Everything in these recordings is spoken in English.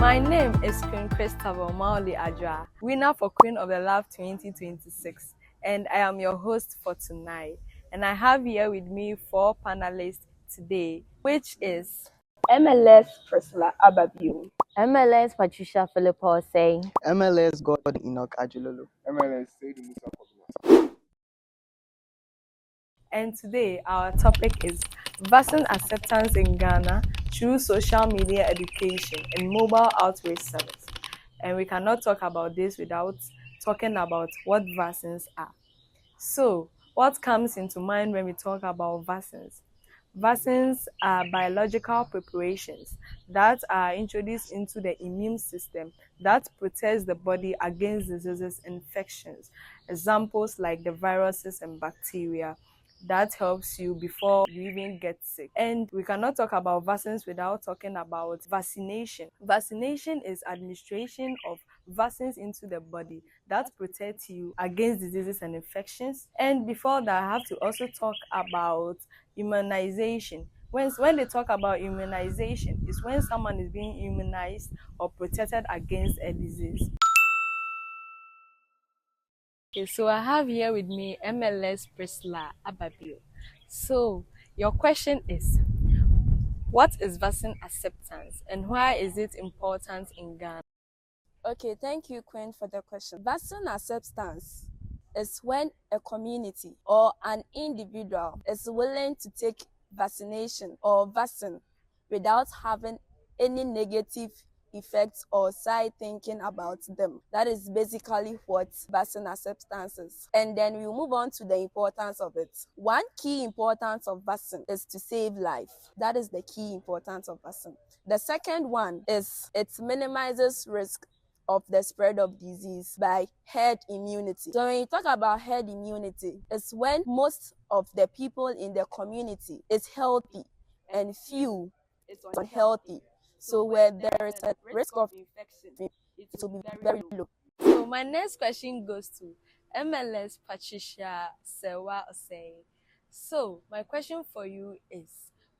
My name is Queen Christabel Maoli Adjoa, winner for Queen of the Love 2026, and I am your host for tonight. And I have here with me 4 panelists today, which is MLS Priscilla Ababio, MLS Patricia Philippa saying MLS God Enoch Ajulolo. MLS Said Musa. and today our topic is vaccine acceptance in Ghana through social media education and mobile outreach service. And we cannot talk about this without talking about what vaccines are. So, what comes into mind when we talk about vaccines? Vaccines are biological preparations that are introduced into the immune system that protects the body against diseases and infections. Examples like the viruses and bacteria that helps you before you even get sick. And we cannot talk about vaccines without talking about vaccination. Vaccination is administration of vaccines into the body that protects you against diseases and infections. And before that, I have to also talk about immunization. When they talk about immunization, it's when someone is being immunized or protected against a disease. Okay, so I have here with me MLS Priscilla Ababio. So your question is, what is vaccine acceptance and why is it important in Ghana? Okay, thank you, Queen, for the question. Vaccine acceptance is when a community or an individual is willing to take vaccination or vaccine without having any negative effects or side thinking about them. That is basically what vaccine acceptance is. And then we move on to the importance of it. One key importance of vaccine is to save life. That is the key importance of vaccine. The second one is it minimizes risk of the spread of disease by herd immunity. So when you talk about herd immunity, it's when most of the people in the community is healthy and few is unhealthy. So where there is a risk of infection, it will be very low. So my next question goes to MLS Patricia Sewa Osei. So my question for you is,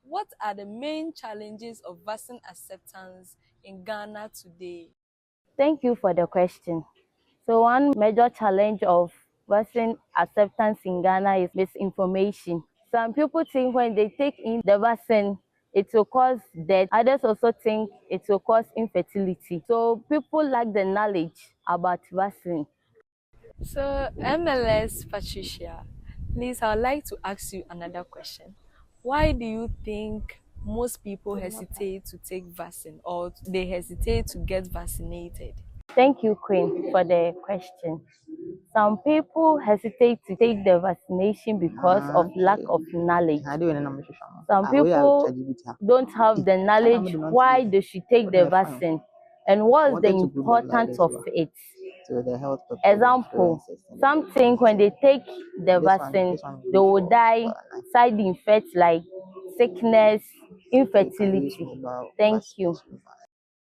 what are the main challenges of vaccine acceptance in Ghana today? thank you for the question. So one major challenge of vaccine acceptance in Ghana is misinformation. Some people think when they take in the vaccine, it will cause death. Others also think it will cause infertility. So people lack the knowledge about vaccine. So MLS Patricia, please, I would like to ask you another question. Why do you think most people hesitate to take vaccine or they hesitate to get vaccinated? Thank you, Queen, for the question. Some people hesitate to take the vaccination because of lack of knowledge. Some people don't have the knowledge why they should take the vaccine and what's the importance of it. Example, some think when they take the vaccine, they will die, side effects like sickness, infertility. Thank you.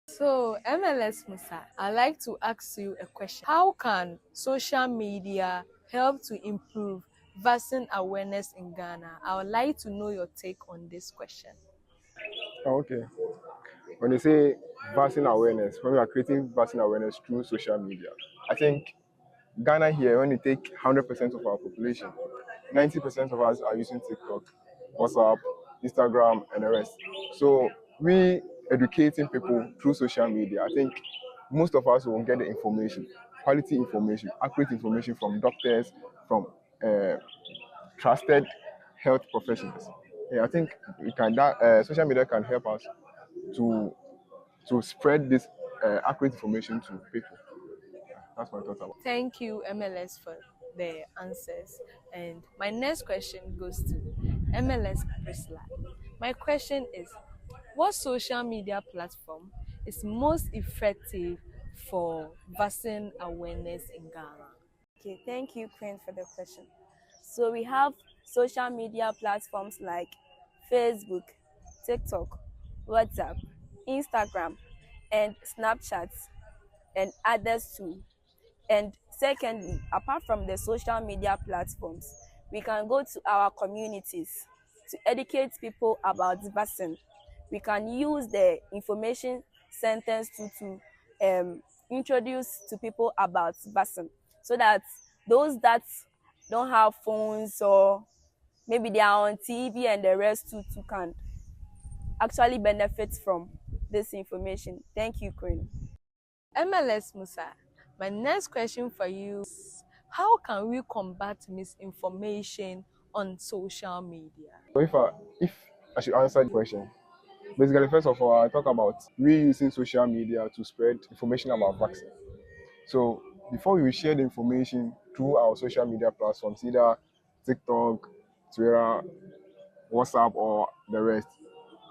So, MLS Musa, I'd like to ask you a question. How can social media help to improve vaccine awareness in Ghana? I would like to know your take on this question. Okay. When you say vaccine awareness, when we are creating vaccine awareness through social media, I think Ghana here, when you take 100% of our population, 90% of us are using TikTok, WhatsApp, Instagram, and the rest. So we educating people through social media. I think most of us will get the information, quality information, accurate information from doctors, from trusted health professionals. Yeah, I think social media can help us to spread this accurate information to people. That's my thoughts about it. Thank you, MLS, for the answers. And my next question goes to MLS Priscilla. My question is, what social media platform is most effective for vaccine awareness in Ghana? Okay, thank you, Queen, for the question. So we have social media platforms like Facebook, TikTok, WhatsApp, Instagram, and Snapchat, and others too. And secondly, apart from the social media platforms, we can go to our communities to educate people about vaccine. We can use the information sentence to introduce to people about vaccine, so that those that don't have phones, or maybe they are on TV and the rest too can actually benefit from this information. Thank you, Queen. MLS Musa, my next question for you is, how can we combat misinformation on social media? So if I should answer the question, basically first of all I talk about we using social media to spread information about vaccine. So before we share the information through our social media platforms, either TikTok, Twitter, WhatsApp, or the rest,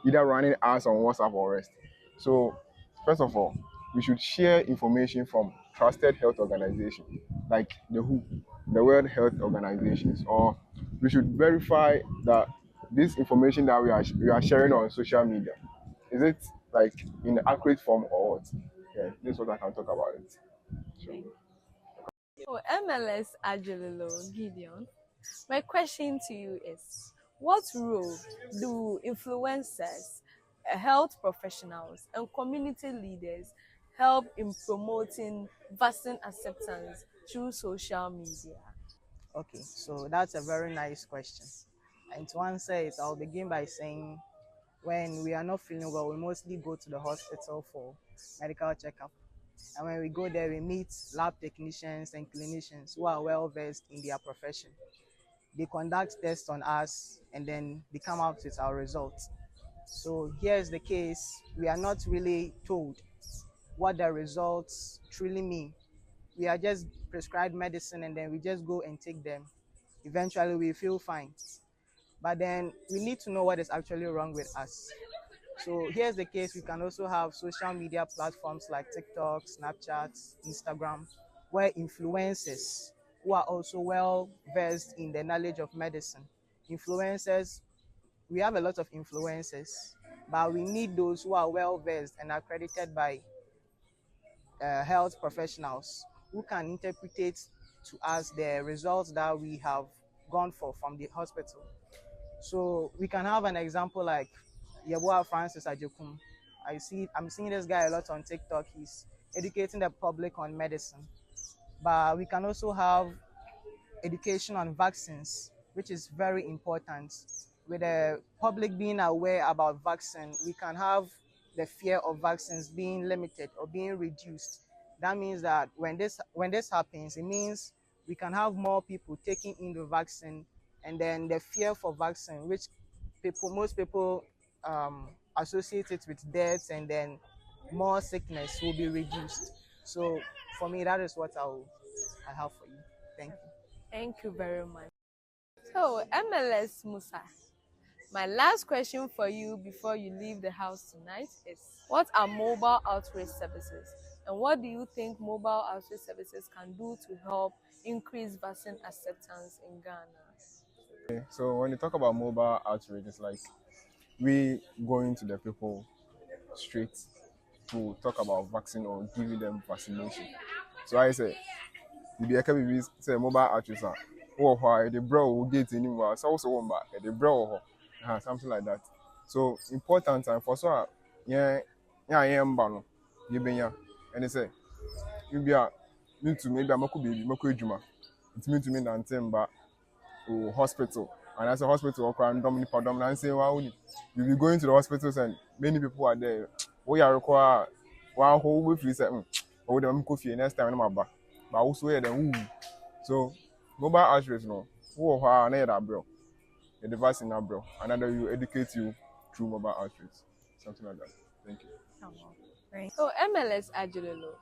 either running ads on WhatsApp or rest. So first of all, we should share information from trusted health organizations like the WHO, the World Health Organizations, or we should verify that this information that we are sharing on social media, is it like in accurate form or what? Yeah, this is what I can talk about it. Sure. So MLS Ajololo Gideon, my question to you is, what role do influencers, health professionals, and community leaders help in promoting vaccine acceptance through social media? Okay, so that's a very nice question. And to answer it, I'll begin by saying when we are not feeling well, we mostly go to the hospital for medical checkup. And when we go there, we meet lab technicians and clinicians who are well versed in their profession. They conduct tests on us and then they come out with our results. So here's the case, we are not really told what the results truly mean. We are just prescribed medicine and then we just go and take them. Eventually we feel fine. But then we need to know what is actually wrong with us. So here's the case, we can also have social media platforms like TikTok, Snapchat, Instagram, where influencers who are also well versed in the knowledge of medicine. Influencers, we have a lot of influencers, but we need those who are well versed and accredited by health professionals who can interpret to us the results that we have gone for from the hospital. So we can have an example like Yeboah Francis Ajekum. I'm seeing this guy a lot on TikTok. He's educating the public on medicine. But we can also have education on vaccines, which is very important. With the public being aware about vaccine, we can have the fear of vaccines being limited or being reduced. That means that when this happens, it means we can have more people taking in the vaccine, and then the fear for vaccine, which most people associate it with deaths and then more sickness, will be reduced. So for me, that is what I have for you. Thank you. Thank you very much. So, MLS Musa, my last question for you before you leave the house tonight is, what are mobile outreach services? And what do you think mobile outreach services can do to help increase vaccine acceptance in Ghana? Okay, so when you talk about mobile outreach, it's like we going to the people straight to talk about vaccine or giving them vaccination. So I say, the BB say mobile outreach, oh why the bro will get anywhere, so also one back, the bro, something like that. So important time for so yeah, I am bano, you be ya, and they say, you be a me to maybe I'm a could be Moko Juma. It's me to me and Timba hospital. And as a hospital or crime dominant say, wow, you'll be going to the hospitals and many people are there. We are require one whole week, we say, oh, them coffee next time I'm back. But also, yeah, then, so mobile outreach, no, who are near bro, a device in that bro, another you educate you through mobile outreach, something like that. Thank you. Right. So, MLS Ajololo,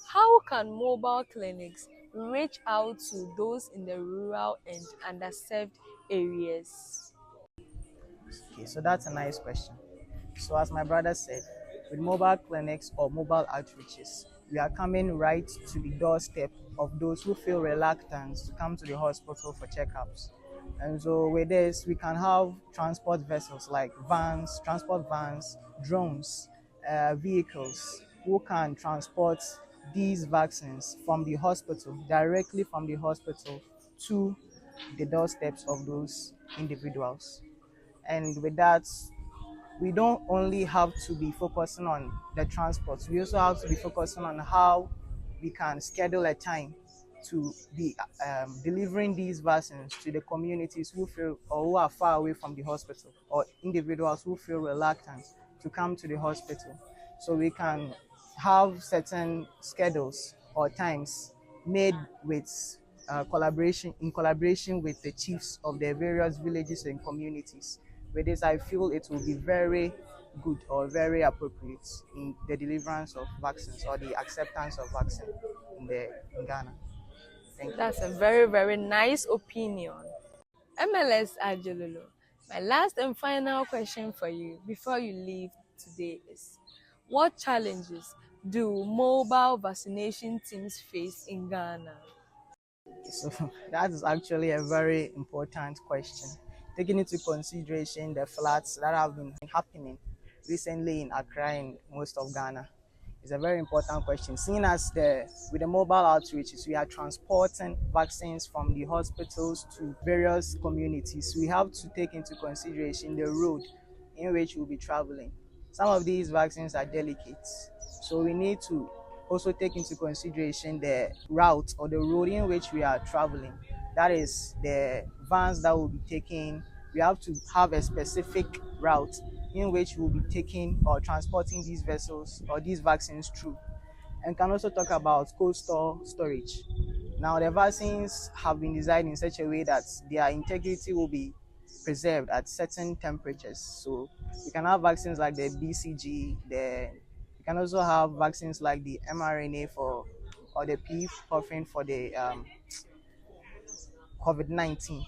how can mobile clinics reach out to those in the rural and underserved areas? Okay, so that's a nice question. So as my brother said, with mobile clinics or mobile outreaches, we are coming right to the doorstep of those who feel reluctant to come to the hospital for checkups. And so with this, we can have transport vessels like transport vans, drones, vehicles who can transport these vaccines from the hospital, directly from the hospital to the doorsteps of those individuals. And with that, we don't only have to be focusing on the transport, we also have to be focusing on how we can schedule a time to be delivering these vaccines to the communities who feel or who are far away from the hospital, or individuals who feel reluctant to come to the hospital. So we can have certain schedules or times made with collaboration with the chiefs of the various villages and communities. With this, I feel it will be very good or very appropriate in the deliverance of vaccines or the acceptance of vaccine in Ghana. Thank you. That's a very, very nice opinion. MLS Ajelolo, my last and final question for you before you leave today is, what challenges do mobile vaccination teams face in Ghana? So that is actually a very important question. Taking into consideration the floods that have been happening recently in Accra and most of Ghana, is a very important question. Seeing as with the mobile outreaches, we are transporting vaccines from the hospitals to various communities. We have to take into consideration the road in which we'll be traveling. Some of these vaccines are delicate, so we need to also take into consideration the route or the road in which we are traveling. That is the vans that will be taking. We have to have a specific route in which we'll be taking or transporting these vessels or these vaccines through. And can also talk about cold storage. Now, the vaccines have been designed in such a way that their integrity will be preserved at certain temperatures. So we can have vaccines like the BCG, you can also have vaccines like the mRNA or the puffin for the COVID-19.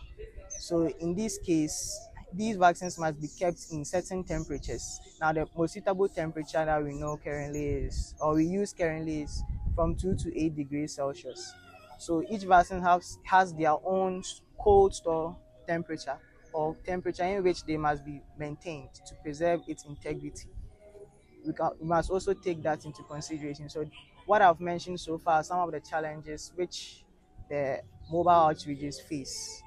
So in this case, these vaccines must be kept in certain temperatures. Now, the most suitable temperature that we know currently is, or we use currently, is from 2 to 8 degrees Celsius. So each vaccine has their own cold store temperature, or temperature in which they must be maintained to preserve its integrity. We must also take that into consideration. So what I've mentioned so far are some of the challenges which the mobile outreaches face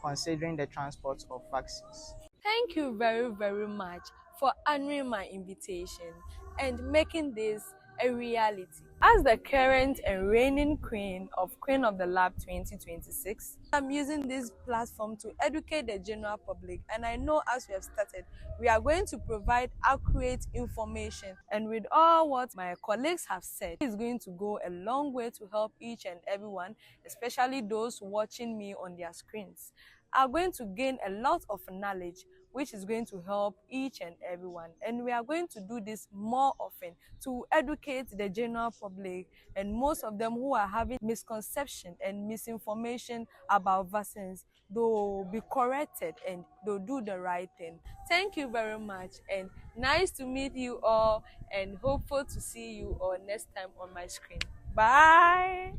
considering the transport of vaccines. Thank you very, very much for honoring my invitation and making this a reality. As the current and reigning Queen of the Lab 2026, I'm using this platform to educate the general public, and I know as we have started, we are going to provide accurate information. And with all what my colleagues have said, it's going to go a long way to help each and everyone, especially those watching me on their screens, are going to gain a lot of knowledge which is going to help each and everyone. And we are going to do this more often to educate the general public, and most of them who are having misconception and misinformation about vaccines, they'll be corrected and they'll do the right thing. Thank you very much, and nice to meet you all, and hopeful to see you all next time on my screen. Bye.